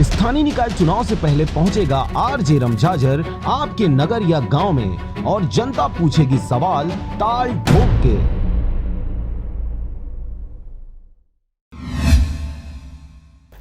स्थानीय निकाय चुनाव से पहले पहुंचेगा आरजे रमझाझर आपके नगर या गांव में और जनता पूछेगी सवाल ताल ठोक के।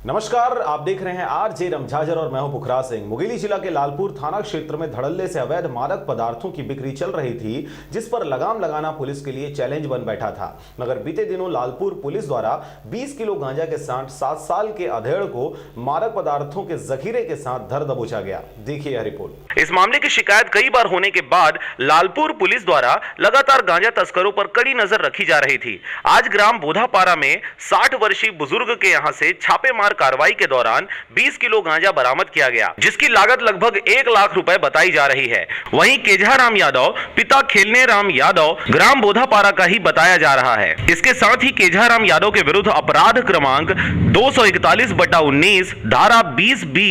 नमस्कार, आप देख रहे हैं आरजे रमझाझर और मैं हूं पुखराज सिंह। मुंगेली जिला के लालपुर थाना क्षेत्र में धड़ल्ले से अवैध मादक पदार्थों की बिक्री चल रही थी, जिस पर लगाम लगाना पुलिस के लिए चैलेंज बन बैठा था। मगर बीते दिनों लालपुर पुलिस द्वारा 20 किलो गांजा के साथ 7 साल के अधेड़ को मादक पदार्थों के जखीरे के साथ धर दबोचा गया। देखिए यह रिपोर्ट। इस मामले की शिकायत कई बार होने के बाद लालपुर पुलिस द्वारा लगातार गांजा तस्करों पर कड़ी नजर रखी जा रही थी। आज ग्राम बोधापारा में 60 वर्षीय बुजुर्ग के यहां से छापेमार कार्रवाई के दौरान 20 किलो गांजा बरामद किया गया, जिसकी लागत लगभग 1 लाख रुपए बताई जा रही है। वहीं केझाराम यादव पिता खेलने राम यादव ग्राम बोधापारा का ही बताया जा रहा है। इसके साथ ही केझाराम यादव के विरुद्ध अपराध क्रमांक 241/19 धारा 20B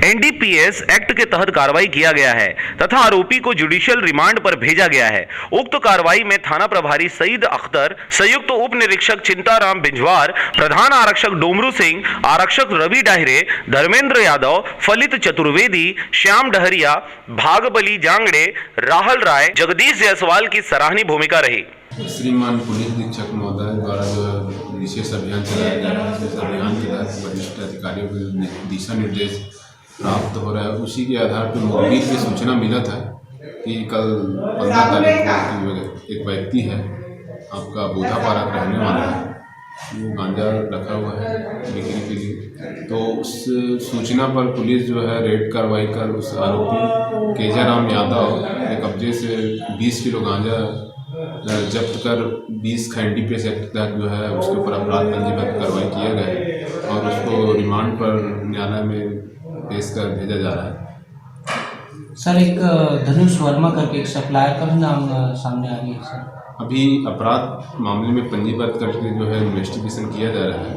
NDPS एक्ट के तहत कार्रवाई किया गया है तथा आरोपी को जुडिशियल रिमांड पर भेजा गया है। उक्त कार्रवाई में थाना प्रभारी सईद अख्तर, संयुक्त उप निरीक्षक चिंताराम बिंजवार, प्रधान आरक्षक डोमरू सिंह, आरक्षक रवि डाहिरे, धर्मेंद्र यादव, फलित चतुर्वेदी, श्याम डहरिया, भागबली जांगड़े, राहल राय, जगदीश जायसवाल की सराहनीय भूमिका रही। श्रीमान पुलिस अधीक्षक महोदय द्वारा जो विशेष अभियान चलाया जा रहा है, इस अभियान के तहत वरिष्ठ अधिकारियों के दिशा निर्देश प्राप्त हो रहा है। उसी के आधार पर मुखबिर की सूचना मिला था कि कल 15 तारीख को एक व्यक्ति है आपका बोधापारा का रहने वाला है, वो गांजा रखा हुआ है बिक्री के लिए। तो उस सूचना पर पुलिस जो है रेड कार्रवाई कर उस आरोपी केझाराम यादव के कब्जे से 20 किलो गांजा जब्त कर 20 का NDPS एक्ट के तहत जो है उसके ऊपर अपराध पंजीबद्ध कार्रवाई किया गया है और उसको रिमांड पर न्यायालय में पेश कर भेजा जा रहा है। सर, एक धनुष वर्मा करके एक सप्लायर का भी नाम सामने आ गया है सर। अभी अपराध मामले में पंजीबद्ध करके जो है इन्वेस्टिगेशन किया जा रहा है,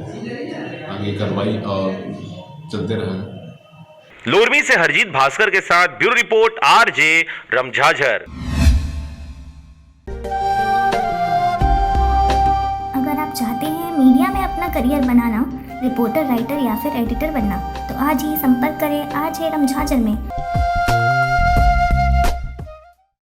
आगे कार्रवाई और चलते रहेगा। लोरमी से हरजीत भास्कर के साथ ब्यूरो रिपोर्ट आरजे रमझाझर। अगर आप चाहते हैं मीडिया में अपना करियर बनाना, रिपोर्टर, राइटर या फिर एडिटर बनना, तो आज ही संपर्क करें आरजे रमझाझर में।